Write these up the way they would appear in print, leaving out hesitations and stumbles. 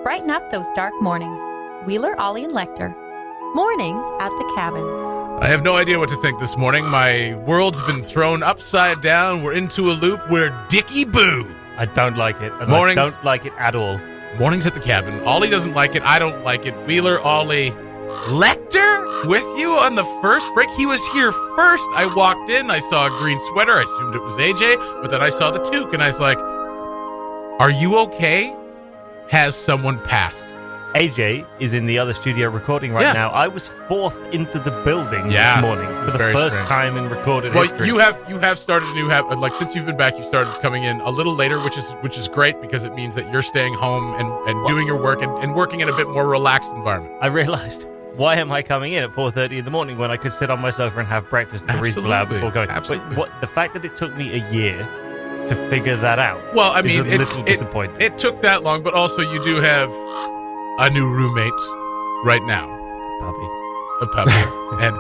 brighten up those dark mornings. Wheeler, Ollie, and Lecter. Mornings at the Cabin. I have no idea what to think this morning. My world's been thrown upside down. We're into a loop. We're Dickie Boo. I don't like it. And Mornings. I don't like it at all. Mornings at the Cabin. Ollie doesn't like it. I don't like it. Wheeler, Ollie, Lecter with you on the first break. He was here first. I walked in. I saw a green sweater. I assumed it was AJ, but then I saw the toque, and I was like, are you okay? Has someone passed? AJ is in the other studio recording right now. I was fourth into the building this morning for the first time in recorded history. You have started a new habit. Like, since you've been back, you started coming in a little later, which is great because it means that you're staying home and doing your work and working in a bit more relaxed environment. I realized, why am I coming in at 4:30 in the morning when I could sit on my sofa and have breakfast at a reasonable hour before going? Absolutely. But the fact that it took me a year to figure that out is a little disappointing. It took that long, but also you do have a new roommate right now. A puppy. And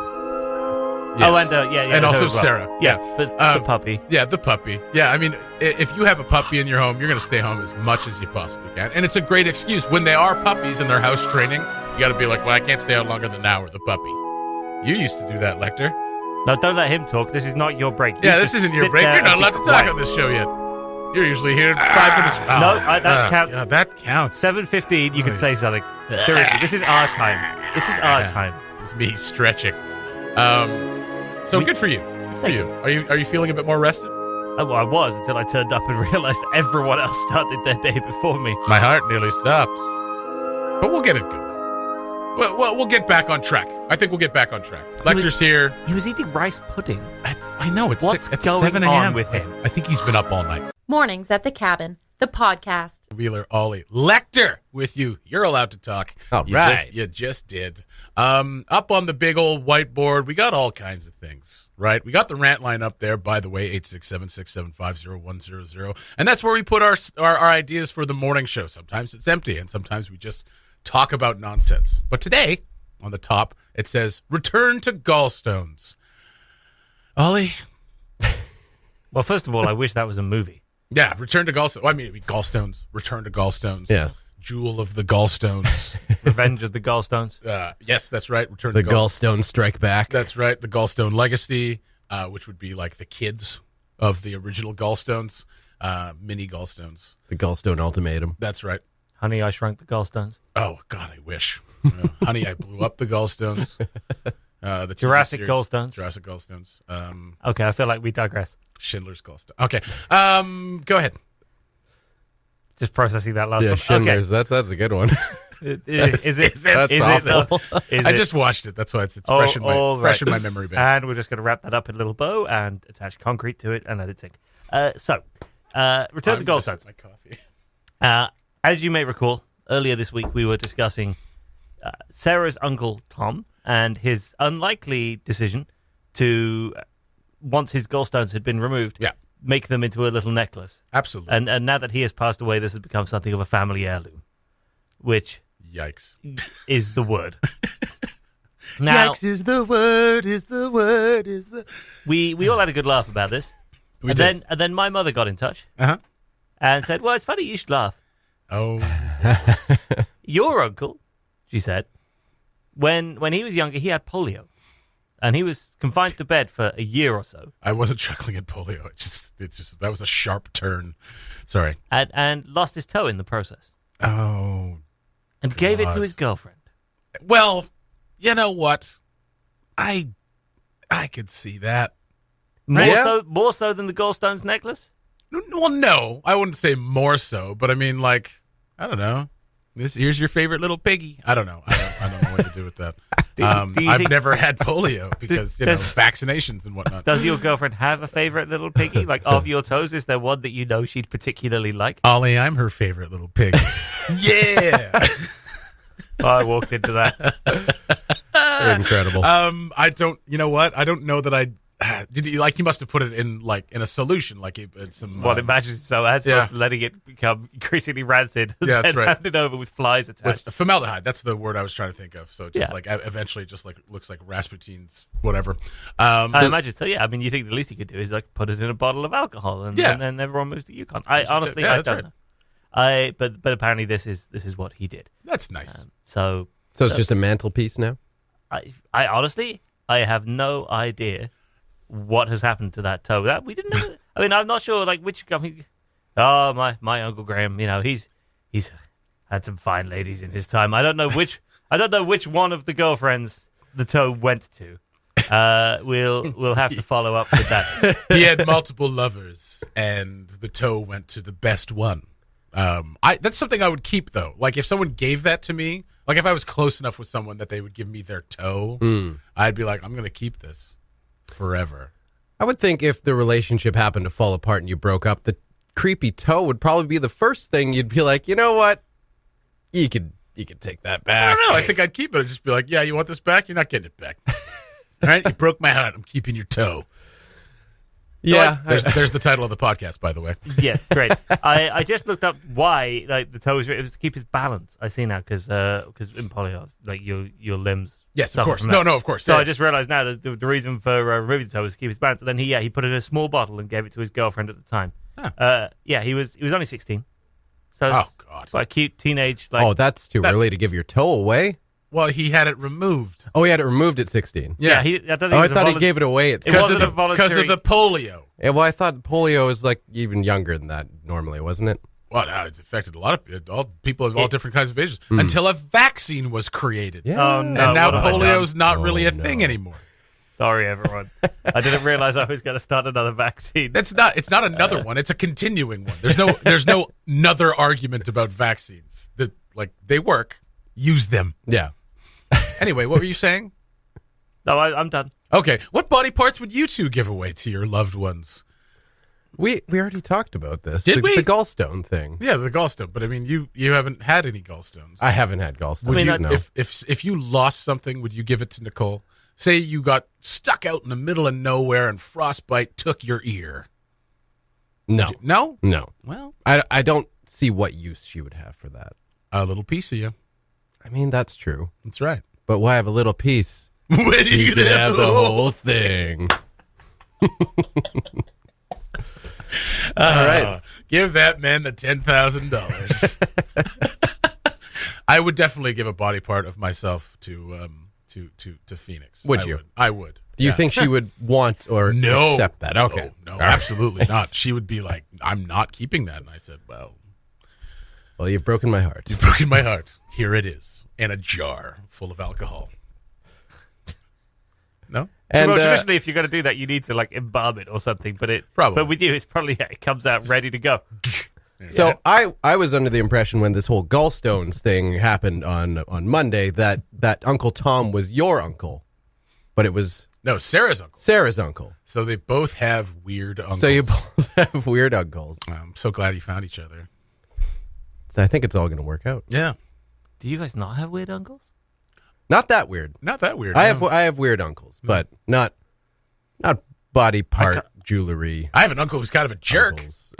yes. And also well. Sarah. The puppy. Yeah, the puppy. Yeah, I mean, if you have a puppy in your home, you're going to stay home as much as you possibly can. And it's a great excuse. When they are puppies and they're house training, you got to be like, well, I can't stay out longer than an hour, the puppy. You used to do that, Lecter. No, don't let him talk. This is not your break. This isn't your break. You're not allowed to talk on this show yet. You're usually here 5 minutes. That counts. Yeah, that counts. 7:15, you can say something. Seriously, this is our time. This is our time. This is me stretching. So good for you. Good for you. Are you feeling a bit more rested? Well, I was until I turned up and realized everyone else started their day before me. My heart nearly stopped. But we'll get it good. Well, we'll get back on track. I think we'll get back on track. Lecter's here. He was eating rice pudding. I know. It's What's 6, going 7 on a.m. with him? I think he's been up all night. Mornings at the Cabin, the podcast. Wheeler, Ollie, Lecter with you. You're allowed to talk. All right. You just did. Up on the big old whiteboard, we got all kinds of things, right? We got the rant line up there, by the way, 867-675-0100. And that's where we put our ideas for the morning show. Sometimes it's empty, and sometimes we just talk about nonsense. But today, on the top, it says, return to gallstones. Ollie? Well, first of all, I wish that was a movie. Yeah, Return to Gallstones. Well, I mean, Gallstones. Return to Gallstones. Yes. Jewel of the Gallstones. Revenge of the Gallstones. Yes, that's right. Return the to Gallstones Strike Back. That's right. The Gallstone Legacy, which would be like the kids of the original Gallstones, mini Gallstones. The Gallstone Ultimatum. That's right. Honey, I Shrunk the Gallstones. Oh, God, I wish. Honey, I Blew Up the Gallstones. The Jurassic series. Gallstones. Jurassic Gallstones. Okay, I feel like we digress. Schindler's Gallstone. Okay. Go ahead. Just processing that last one. Schindler's. Okay. That's a good one. Is it? That's awful. I just watched it. That's why it's fresh in my memory bank. And we're just going to wrap that up in a little bow and attach concrete to it and let it sink. Return to Gallstones. My coffee. As you may recall, earlier this week we were discussing Sarah's uncle Tom and his unlikely decision to, once his gallstones had been removed, make them into a little necklace. Absolutely. And now that he has passed away, this has become something of a family heirloom, which yikes is the word. Now, yikes is the word. We all had a good laugh about this. And then my mother got in touch and said, "Well, it's funny you should laugh. Oh, Your uncle," she said, when he was younger, he had polio, and he was confined to bed for a year or so. I wasn't chuckling at polio. It just that was a sharp turn. Sorry. And lost his toe in the process. Oh, and gave it to his girlfriend. Well, you know what? I could see that. More so than the gallstones necklace? Well, no, I wouldn't say more so, but I mean, like, I don't know. Here's your favorite little piggy. I don't know. I don't know what to do with that. I've never had polio because vaccinations and whatnot. Does your girlfriend have a favorite little piggy? Like, of your toes, is there one that you know she'd particularly like? Ollie, I'm her favorite little pig. Yeah. I walked into that. They're incredible. I don't. You know what? I don't know that I. Did you like? He must have put it in in a solution, like some. Imagine so as opposed to letting it become increasingly rancid. Yeah, that's and right. handed over with flies attached. With formaldehyde. That's the word I was trying to think of. So just eventually, just looks like Rasputin's whatever. I imagine so. Yeah, I mean, you think the least you could do is put it in a bottle of alcohol, and then everyone moves to Yukon. I honestly, I don't know. But apparently this is what he did. That's nice. So So it's just a mantelpiece now? I honestly I have no idea what has happened to that toe. That we didn't know. I mean, I'm not sure like which. I mean, my Uncle Graham. He's had some fine ladies in his time. I don't know which one of the girlfriends the toe went to. We'll have to follow up with that. He had multiple lovers, and the toe went to the best one. That's something I would keep, though. Like, if someone gave that to me, like if I was close enough with someone that they would give me their toe, I'd be like, I'm going to keep this forever. I would think if the relationship happened to fall apart and you broke up, the creepy toe would probably be the first thing you'd be like, you know what? You could take that I back. don't know. I think I'd keep it. I'd just be like, yeah, you want this back? You're not getting it back. All right? You broke my heart. I'm keeping your toe. Yeah. There's the title of the podcast, by the way. Yeah, great. I just looked up why like the toe it was to keep his balance. I see now because in polio, like your limbs. Yes, of suffer course. from that. No, of course. So Yeah. I just realized now that the reason for removing the toe was to keep his balance. And then he put it in a small bottle and gave it to his girlfriend at the time. Huh. He was only 16. So Oh, God. it's like a cute teenage like. Oh, that's too early to give your toe away? Well, he had it removed. Oh, he had it removed at 16. yeah. I don't think Oh, it I was a thought he gave it away at It 16. wasn't a Because voluntary. of the polio. Yeah, well, I thought polio is like even younger than that normally, wasn't it? Well, no, it's affected a lot of people of all different kinds of ages until a vaccine was created. Yeah. Oh, no. And now what have I done? polio's not really a Oh, thing no. anymore. Sorry, everyone. I didn't realize I was going to start another vaccine. It's not another one. It's a continuing one. There's no another argument about vaccines. They work. Use them. Yeah. Anyway, what were you saying? No, I'm done. Okay, what body parts would you two give away to your loved ones? We already talked about this. Did we? The gallstone thing. Yeah, the gallstone. But I mean, you haven't had any gallstones. I haven't had gallstones. Would you, no. if you lost something, would you give it to Nicole? Say you got stuck out in the middle of nowhere and frostbite took your ear. No. No? No. Well, I don't see what use she would have for that. a little piece of you. I mean, that's true. That's right. But why have a little piece? When are you You could gonna have the whole thing. All right. Give that man the $10,000. I would definitely give a body part of myself to Phoenix. Would you? I would. Do you Yeah. think she would want or No. accept that? Okay. No, absolutely not. She would be like, I'm not keeping that. And I said, well, Well, you've broken my heart. you've broken my heart. Here it is. In a jar full of alcohol. No? And well, traditionally, if you're going to do that, you need to like embalm it or something. But Probably. But with you, it's probably it comes out ready to go. so I was under the impression when this whole gallstones thing happened on Monday that Uncle Tom was your uncle, but it was No, Sarah's uncle. Sarah's uncle. So they both have weird uncles. So you both have weird uncles. I'm so glad you found each other. So I think it's all going to work out. Yeah. Do you guys not have weird uncles? Not that weird. Not that weird. I no. have weird uncles, but not body part jewelry. I have an uncle who's kind of a jerk. uncles.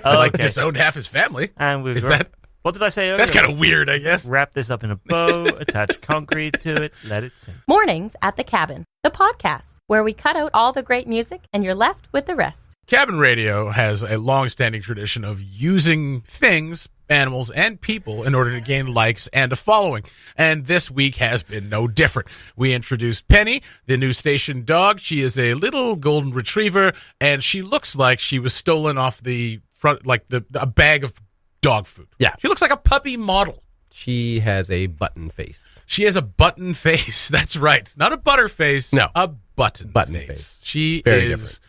Like Okay. disowned half his family. And we've Is that? what did I say earlier? That's kind of weird, I guess. Wrap this up in a bow, attach concrete to it, let it sink. Mornings at the Cabin, the podcast where we cut out all the great music and you're left with the rest. Cabin radio has a long-standing tradition of using things, animals, and people in order to gain likes and a following. And this week has been no different. We introduced Penny, the new station dog. She is a little golden retriever, and she looks like she was stolen off the front, like a bag of dog food. Yeah. She looks like a puppy model. She has a button face. She has a button face. That's right. Not a butter face. No. A button face. She Very is different.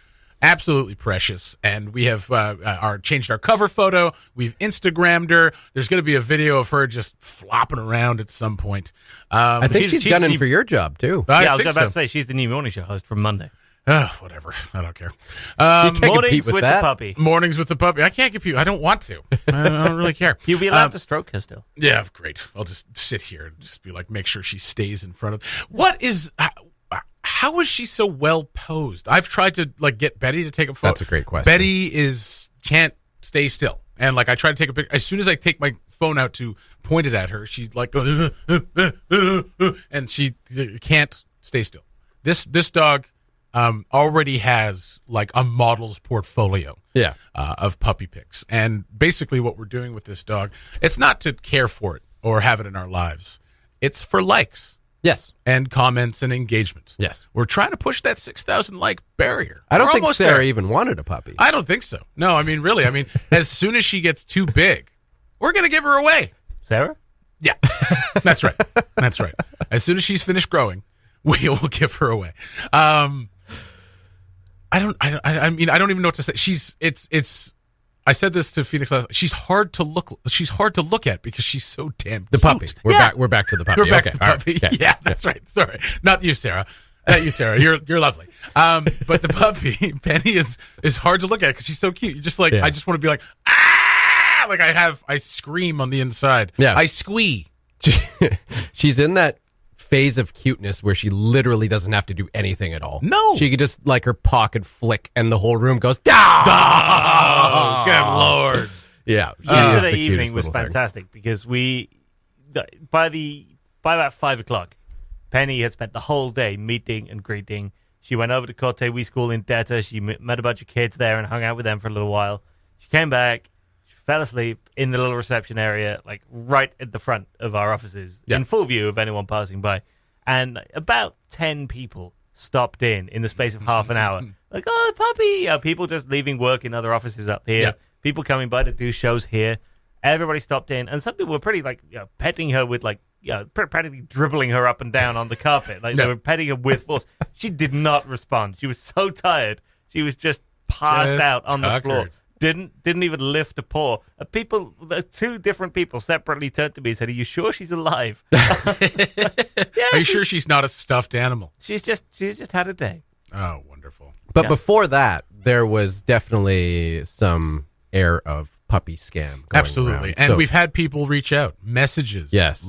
absolutely precious. And we have changed our cover photo. We've Instagrammed her. There's going to be a video of her just flopping around at some point. I think she's- she's she's gunning the- for your job, too. I yeah, I was think about so. to say she's the new morning show host from Monday. Whatever. I don't care. You can't compete Mornings with with that. the puppy. Mornings with the puppy. I can't compete. I don't want to. I don't really care. You'll be allowed to stroke her still. Yeah, great. I'll just sit here and just be like, make sure she stays in front of. What is? How is she so well posed? I've tried to like get Betty to take a photo. That's a great question. Betty can't stay still, and like I try to take a picture. As soon as I take my phone out to point it at her, she's like, and she can't stay still. This dog already has like a model's portfolio Yeah. of puppy pics. And basically what we're doing with this dog, it's not to care for it or have it in our lives. It's for likes Yes. and comments and engagements. Yes. We're trying to push that 6,000 like barrier. I don't We're think almost Sarah there. even wanted a puppy. I don't think so. No, I mean, really. I mean, as soon as she gets too big, we're going to give her away. Sarah? Yeah, that's right. That's right. As soon as she's finished growing, we will give her away. I mean, I don't even know what to say. I said this to Phoenix last. She's hard to look at because she's so damn The cute. puppy. We're back to the puppy. We're back Okay, to the all right. puppy. Okay. Yeah, that's right. Sorry, not you, Sarah. Not you, Sarah. You're lovely. But the puppy, Penny, is hard to look at because she's so cute. You just like, Yeah. I just want to be like, ah, like I scream on the inside. Yeah. I squee. She's in that phase of cuteness where she literally doesn't have to do anything at all. No. She could just like her paw could flick and the whole room goes, Oh, good Lord. Yeah. she is the Yesterday cutest evening was little thing. fantastic because by about 5 o'clock, Penny had spent the whole day meeting and greeting. She went over to Cote We School in Detta. She met a bunch of kids there and hung out with them for a little while. She came back. She fell asleep in the little reception area, like right at the front of our offices, Yeah. in full view of anyone passing by. And about 10 people stopped in the space of half an hour. Like, oh, puppy! People just leaving work in other offices up here. Yeah. People coming by to do shows here. Everybody stopped in, and some people were pretty like petting her with like practically dribbling her up and down on the carpet. Like Yeah. they were petting her with force. She did not respond. She was so tired. She was just passed Just out on the floor. tuckered. Didn't even lift a paw. Two different people separately turned to me and said, "Are you sure she's alive?" Are you sure she's not a stuffed animal? She's just had a day. Oh, wonderful. But Yeah. before that, there was definitely some air of puppy scam going Absolutely. around. And So- we've had people reach out. Messages. Yes.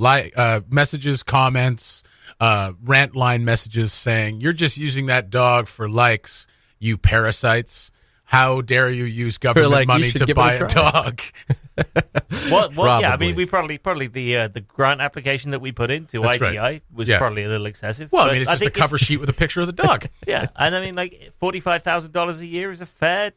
Messages, comments, rant line messages saying, you're just using that dog for likes, you parasites. How dare you use government like, you money should to give it a buy a try. dog? What? Yeah, I Probably. mean, we probably the grant application that we put into That's ITI right. was Yeah. probably a little excessive. Well, I but mean, it's just a think cover sheet with a picture of the dog. Yeah, and I mean, like $45,000 a year is a fair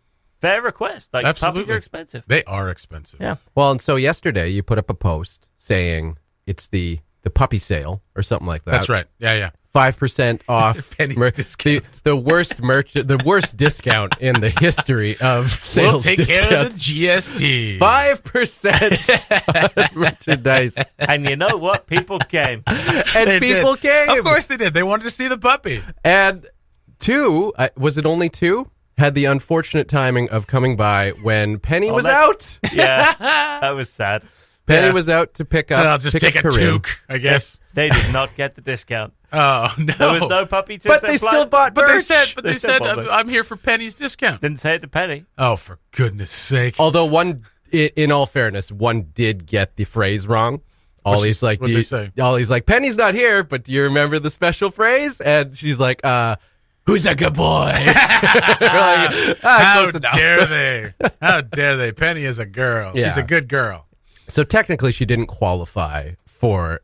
request. Like puppies Absolutely. are expensive. They are expensive. Yeah. Well, and so yesterday you put up a post saying it's the puppy sale or something like that. That's right. Yeah. 5% off. Penny's mer- discount. the worst discount in the history of We'll sales take discounts. care of the GST. 5% on merchandise. And you know what? People came. And They people did. came. Of course they did. They wanted to see the puppy. And two, was it only two? Had the unfortunate timing of coming by when Penny was that's- out. Yeah, that was sad. Penny Yeah. was out to pick up. And I'll just pick take up a Corinne. toque, I guess. They did not get the discount. Oh, no. There was no puppy to But they still bought But they merch. said, They still bought it. I'm here for Penny's discount. Didn't say it to Penny. Oh, for goodness sake. Although one, in all fairness, one did get the phrase wrong. Ollie's like, what'd they say? Ollie's like, Penny's not here, but do you remember the special phrase? And she's like, who's a good boy? We're like, How close enough. dare they? How dare they? Penny is a girl. She's Yeah. a good girl. So technically, she didn't qualify for.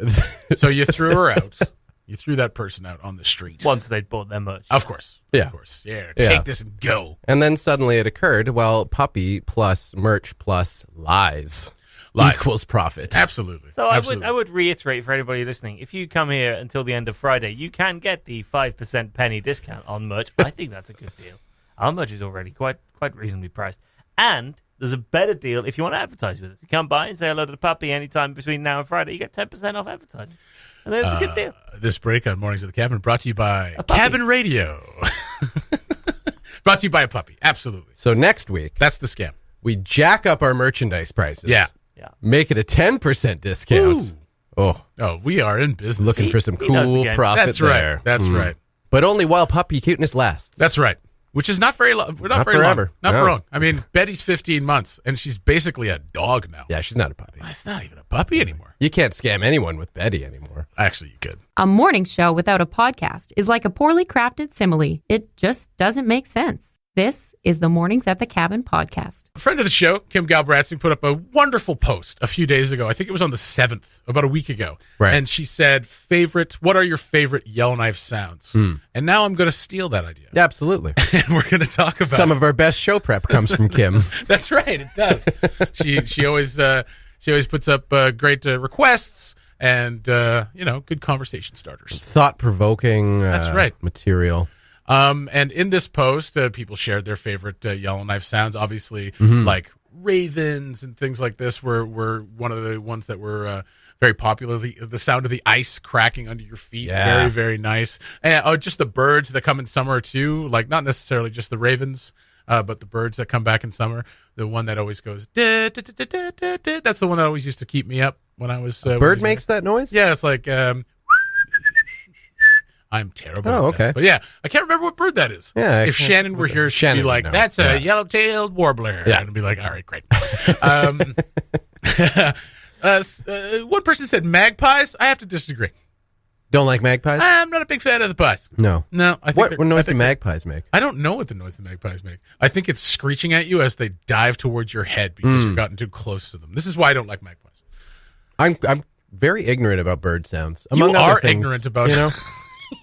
So you threw her out. You threw that person out on the street. Once they'd bought their merch. Of course. Yeah. Of course. Yeah. Yeah. Take this and go. And then suddenly it occurred. Well, puppy plus merch plus lies Lies. equals profit. Absolutely. So Absolutely. I would reiterate for anybody listening, if you come here until the end of Friday, you can get the 5% penny discount on merch. I think that's a good deal. Our merch is already quite reasonably priced. And there's a better deal if you want to advertise with us. You come by and say hello to the puppy anytime between now and Friday, you get 10% off advertising. And then it's a good deal. This break on Mornings of the Cabin brought to you by A puppy. Cabin Radio. Brought to you by a puppy. Absolutely. So next week, That's the scam. we jack up our merchandise prices. Yeah. Yeah. Make it a 10% discount. Ooh. Oh, Oh, we are in business. looking for some He knows the cool game. profit That's there. right. That's right. But only while puppy cuteness lasts. That's right. Which is not very long. We're not very forever. long. Not No. for long. I mean, Betty's 15 months, and she's basically a dog now. Yeah, she's not a puppy. It's not even a puppy anymore. You can't scam anyone with Betty anymore. Actually, you could. A morning show without a podcast is like a poorly crafted simile. It just doesn't make sense. This is the Mornings at the Cabin podcast. A friend of the show, Kim Galbratzing, put up a wonderful post a few days ago. I think it was on the 7th, about a week ago. Right. And she said, what are your favorite Yellowknife sounds? And now I'm going to steal that idea. Yeah, absolutely. And we're going to talk about Some of our best show prep comes from Kim. That's right, it does. she always puts up great requests and good conversation starters. Thought-provoking That's right. material. And in this post, people shared their favorite Yellowknife sounds. Obviously, like ravens and things like this were one of the ones that were very popular. The sound of the ice cracking under your feet, very, very nice. And just the birds that come in summer too, like not necessarily just the ravens, but the birds that come back in summer. The one that always goes, da, da, da, da, da, da. That's the one that always used to keep me up when I was. Bird makes that noise? Yeah, it's like. I'm terrible. Oh, at that. okay. But yeah, I can't remember what bird that is. Yeah. If Shannon were here, she'd be like, that's a yellow-tailed warbler. Yeah. And I'd be like, all right, great. One person said magpies. I have to disagree. Don't like magpies? I'm not a big fan of the pies. No. I think What noise do magpies make? I don't know what the noise the magpies make. I think it's screeching at you as they dive towards your head because you've gotten too close to them. This is why I don't like magpies. I'm very ignorant about bird sounds. You Among other are things, ignorant about you know.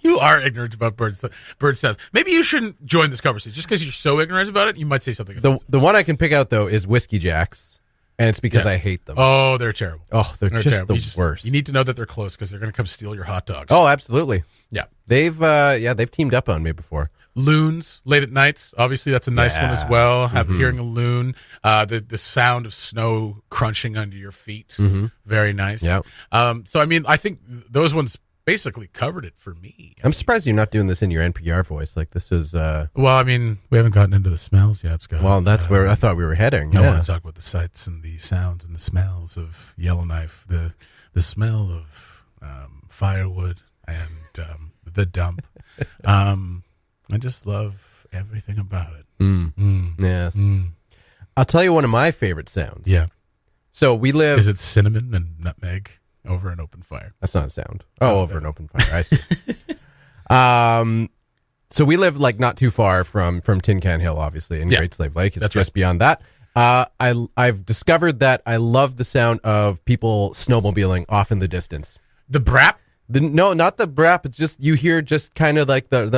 You are ignorant about bird sounds. Maybe you shouldn't join this conversation. Just because you're so ignorant about it, you might say something offensive. The one I can pick out though is whiskey jacks, and it's because I hate them. Oh, they're terrible. Oh, they're just terrible. the worst. You need to know that they're close because they're going to come steal your hot dogs. Oh, absolutely. Yeah. They've teamed up on me before. Loons late at night. Obviously, that's a nice one as well. Hearing a loon, the sound of snow crunching under your feet, very nice. Yeah. So I mean, I think those ones basically covered it for me. I'm surprised you're not doing this in your NPR voice. Like this is. Well, I mean, we haven't gotten into the smells yet, Scott. Well, that's where I thought we were heading. I Yeah. want to talk about the sights and the sounds and the smells of Yellowknife. The smell of firewood and the dump. I just love everything about it. Yes. I'll tell you one of my favorite sounds. Yeah. So we live. Is it cinnamon and nutmeg over an open fire? That's not a sound. Oh, over an open fire. I see. So we live like not too far from Tin Can Hill, obviously, in Great Slave Lake. It's That's just beyond that. I've discovered that I love the sound of people snowmobiling off in the distance. The brap? No, not the brap. It's just you hear just kind of like the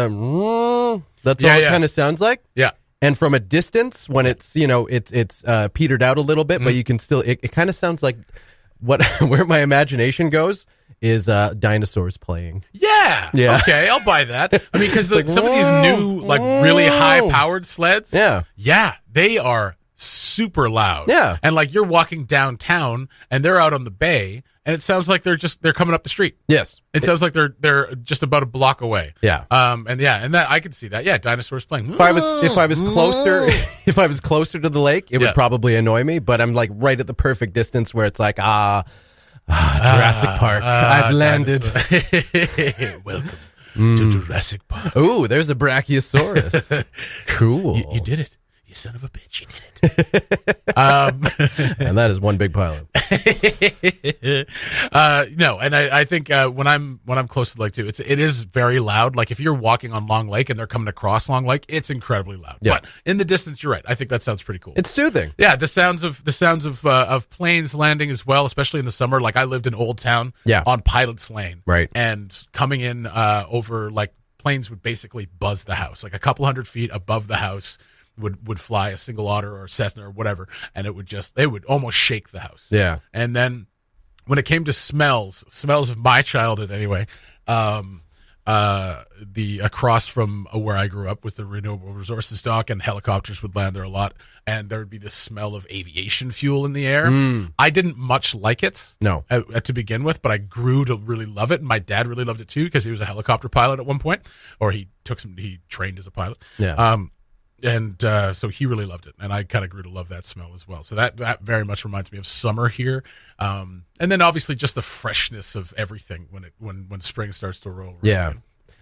that's all it kind of sounds like. Yeah. And from a distance, when it's it's petered out a little bit, but you can still it kind of sounds like where my imagination goes is dinosaurs playing. Yeah. Okay, I'll buy that. I mean, because some of these new like really high powered sleds. Yeah, they are super loud. Yeah. And like you're walking downtown and they're out on the bay. And it sounds like they're coming up the street. Yes. It sounds like they're just about a block away. Yeah. And that I could see that. Yeah, dinosaurs playing. If I was closer to the lake, it would probably annoy me, but I'm like right at the perfect distance where it's like Jurassic Park. I've landed. Welcome to Jurassic Park. Ooh, there's a Brachiosaurus. Cool. You did it. You son of a bitch, you did it. And that is one big pile. No, and I think when I'm close to the lake too, it is very loud. Like if you're walking on Long Lake and they're coming across Long Lake, it's incredibly loud. Yeah. But in the distance, you're right. I think that sounds pretty cool. It's soothing. Yeah, the sounds of planes landing as well, especially in the summer. Like I lived in Old Town, on Pilot's Lane, right, and coming in over like planes would basically buzz the house, like a couple hundred feet above the house. Would fly a single otter or a Cessna or whatever, and it would almost shake the house. Yeah. And then when it came to smells of my childhood anyway, the across from where I grew up was the renewable resources dock, and helicopters would land there a lot, and there would be the smell of aviation fuel in the air. I didn't much like it to begin with, but I grew to really love it, and my dad really loved it too because he was a helicopter pilot at one point, or he trained as a pilot. Yeah. And so he really loved it, and I kind of grew to love that smell as well. So that very much reminds me of summer here, and then obviously just the freshness of everything when spring starts to roll. Yeah,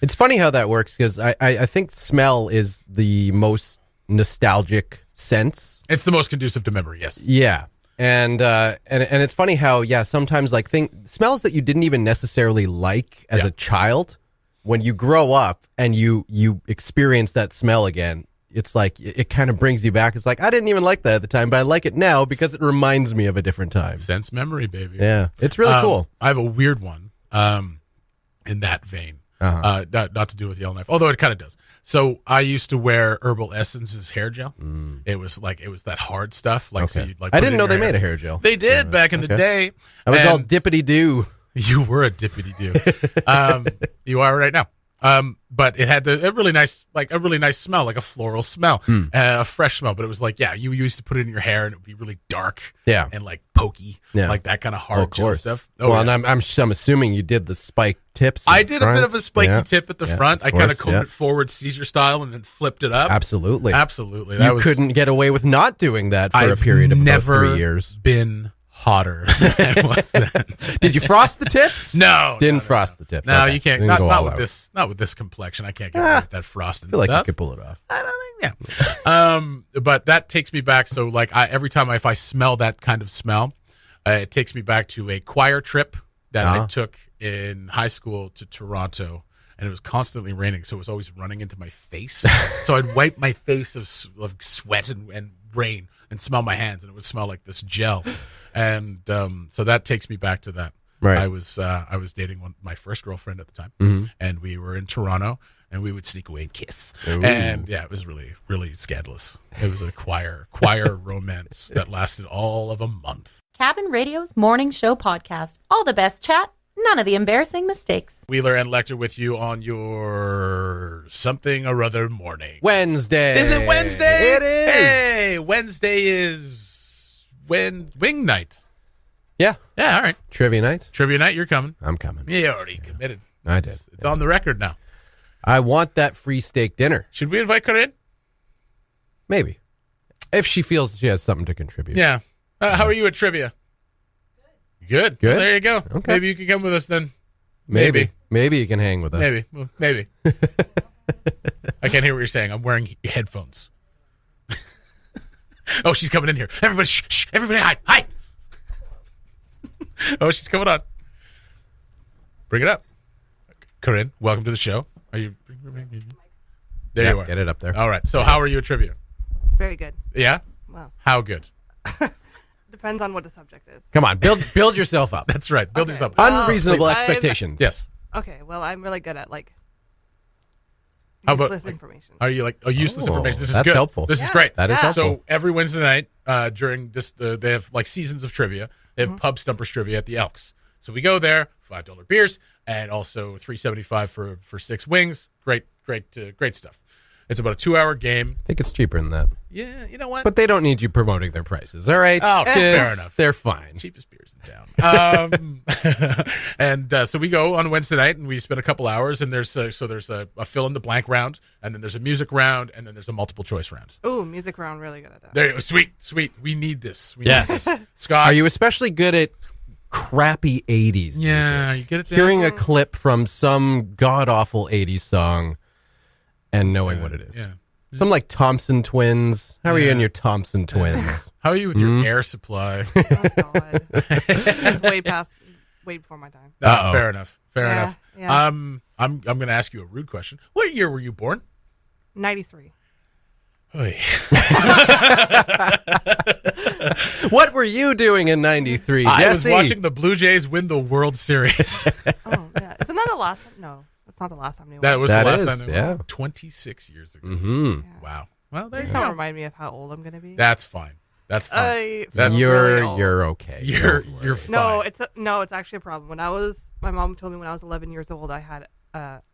it's funny how that works because I think smell is the most nostalgic sense. It's the most conducive to memory. Yes. Yeah, and it's funny how sometimes like smells that you didn't even necessarily like as a child, when you grow up and you experience that smell again. it's like it kind of brings you back. It's like I didn't even like that at the time, but I like it now because it reminds me of a different time. Sense memory, baby. Yeah, it's really cool. I have a weird one in that vein. Not to do with Yellowknife, although it kind of does. So I used to wear Herbal Essence's hair gel. It was that hard stuff. Like, so you'd, like, I put it didn't in know your they hair. made a hair gel. They did back in the day. I was all And dippity doo. You were a dippity doo. You are right now. But it had a really nice smell, like a floral smell, a fresh smell. But it was like, you used to put it in your hair and it would be really dark, and like pokey, like that kind of hard gel stuff. And I'm assuming you did the spike tips. I did a bit of a spiky tip at the front. I kind of combed it forward Caesar style and then flipped it up. Absolutely. That couldn't get away with not doing that for a period of about 3 years. Been hotter than I was then. Did you frost the tips? No, didn't frost the tips. No, Okay. you can't. Didn't go Not all with out. this. Not with this complexion. I can't get away with that frosting. I feel like stuff. you could pull it off. I don't think. Yeah. But that takes me back. So like every time if I smell that kind of smell, it takes me back to a choir trip that I took in high school to Toronto. And it was constantly raining, so it was always running into my face. So I'd wipe my face of sweat and rain and smell my hands, and it would smell like this gel. And so that takes me back to that. Right. I was dating my first girlfriend at the time, and we were in Toronto, and we would sneak away and kiss. Ooh. And it was really, really scandalous. It was a choir romance that lasted all of a month. Cabin Radio's morning show podcast. All the best chat, none of the embarrassing mistakes. Wheeler and Lecter with you on your something or other morning. Wednesday. Is it Wednesday? It is. Hey, Wednesday is wing night. Yeah. Yeah, all right. Trivia night. Trivia night, you're coming. I'm coming. You already committed. I did. It's on the record now. I want that free steak dinner. Should we invite Corinne? Maybe. If she feels she has something to contribute. Yeah. How are you at trivia? Good. Good. Well, there you go. Okay. Maybe you can come with us then. Maybe you can hang with us. Maybe. Well, maybe. I can't hear what you're saying. I'm wearing headphones. Oh, she's coming in here. Everybody, shh. Everybody, hide. Oh, she's coming on. Bring it up. Corinne, welcome to the show. Are you? There Yeah, you are. get it up there. All right. So how are you at trivia? Very good. Yeah? Well, How good? depends on what the subject is. Come on, build yourself up. That's right. Build Okay. yourself. Unreasonable I'm- expectations. Yes. Okay, well, I'm really good at How about- useless information. Are you useless Oh, information? This is that's good. helpful. This is Yeah. great. That is Yeah. helpful. So every Wednesday night during this, they have like seasons of trivia. They have pub stumpers trivia at the Elks. So we go there, $5 beers, and also $3.75 for 6 wings. Great stuff. It's about a 2-hour game. I think it's cheaper than that. Yeah, you know what? But they don't need you promoting their prices. All right. Oh, fair enough. They're fine. Cheapest beers in town. And so we go on Wednesday night and we spend a couple hours. And there's a fill in the blank round, and then there's a music round, and then there's a multiple choice round. Ooh, music round, really good at that. There you go. Sweet. We need this. Yes. Scott. Are you especially good at crappy 80s Yeah, music? you get it. Hearing a clip from some god-awful 80s song and knowing what it is. Yeah. Some like Thompson Twins. How are you Yeah. in your Thompson Twins? How are you with your air supply? Oh, God. That's way before my time. Uh-oh. Fair enough. Yeah. I'm going to ask you a rude question. What year were you born? 93. Oy. What were you doing in 93, Jesse? I was watching the Blue Jays win the World Series. Oh, yeah. Isn't that the last time? No, that's not the last time they won. That was That the last is, time. They yeah. won. 26 years ago. Mm-hmm. Yeah. Wow. Well, there you Don't go. remind me of how old I'm going to be. That's fine. That's fine. I That- feel really old. You're okay. You're Don't worry. you're fine. No, it's actually a problem. My mom told me when I was 11 years old, I had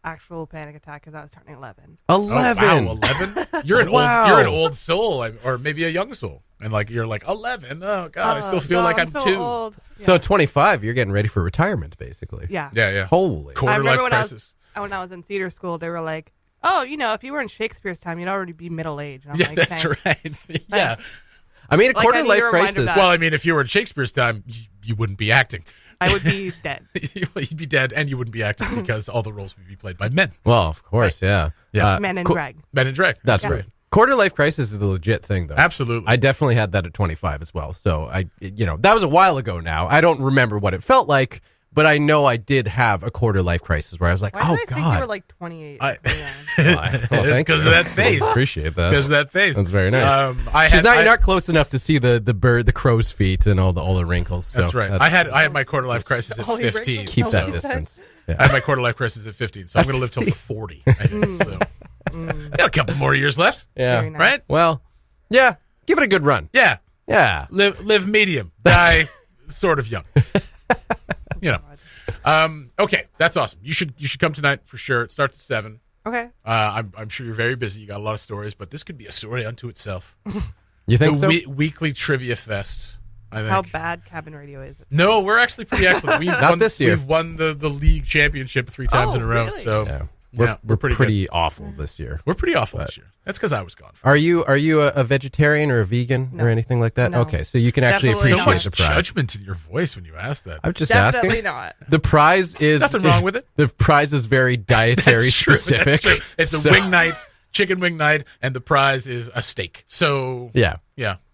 actual panic attack because I was turning 11. 11. Oh, wow, 11? You're an Wow. you're an old soul, or maybe a young soul, and like you're like 11. Oh God, I still feel like I'm so 2. old. So Yeah. 25, you're getting ready for retirement, basically. Yeah. Yeah. Holy. I Quarter remember life crisis. when I was in theater school, they were like, "Oh, if you were in Shakespeare's time, you'd already be middle aged." Yeah, that's right. Yeah. I mean, a Like, quarter I need life a reminder crisis. of that. Well, I mean, if you were in Shakespeare's time, you wouldn't be acting. I would be dead. You'd be dead, and you wouldn't be acting because all the roles would be played by men. Well, of course, yeah. Yeah. Men in qu- drag. Men in drag. That's Yeah. right. Quarter life crisis is a legit thing, though. Absolutely. I definitely had that at 25 as well. So that was a while ago now. I don't remember what it felt like, but I know I did have a quarter life crisis where I was like, Why oh, did I God. think you were like 28? I- 29? It's thank because you. of that face. Appreciate that. Because of that face. That's very nice. You're You're not close enough to see the crow's feet and all the wrinkles. So That's right. I had my quarter life crisis at Ollie 15. wrinkles. keep that So- distance. I Yeah. had my quarter life crisis at 15, so I'm going to live till 40. I think, so. Got a couple more years left, Very nice. right? Well, yeah. Give it a good run. Yeah. Yeah. Live medium, die sort of young. You know. Okay, that's awesome. You should come tonight for sure. It starts at 7. Okay. I'm sure you're very busy. You got a lot of stories, but this could be a story unto itself. You think so? Weekly trivia fest. I think. How bad cabin radio is it? No, we're actually pretty excellent. We've Not won, this year. We've won the league championship 3 times in a row. really? So Yeah. yeah, We're pretty pretty good. awful this year. We're pretty awful this year. That's because I was gone. Are you a vegetarian or a vegan No. or anything like that? No. Okay, so you can actually Definitely So not. appreciate much the prize. judgment in your voice when you ask that. I'm just Definitely asking. not. The prize is Nothing wrong with it. The prize is very dietary That's true. specific. That's true. It's a So- wing night, chicken wing night, and the prize is a steak. So Yeah,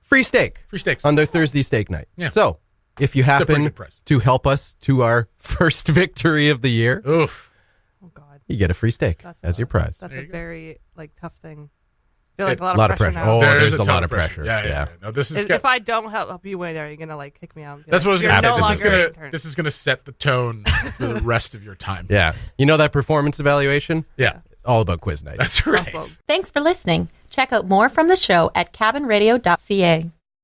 free steak free steaks. on their Thursday steak night. Yeah. So if you pretty happen good prize. to help us to our first victory of the year, Oof. Oh God. you get a free steak That's as your prize. That's There a you go. very tough thing. I feel like a Lot of pressure. now. Oh, there's a ton lot of pressure. Yeah. Yeah. No, this is. If I don't help you win, are you gonna like kick me out? and be That's what I was like, going to "You're say. no This is longer gonna an intern." this is gonna set the tone for the rest of your time. Yeah. You know that performance evaluation? Yeah. It's all about quiz night. That's right. Awesome. Thanks for listening. Check out more from the show at cabinradio.ca.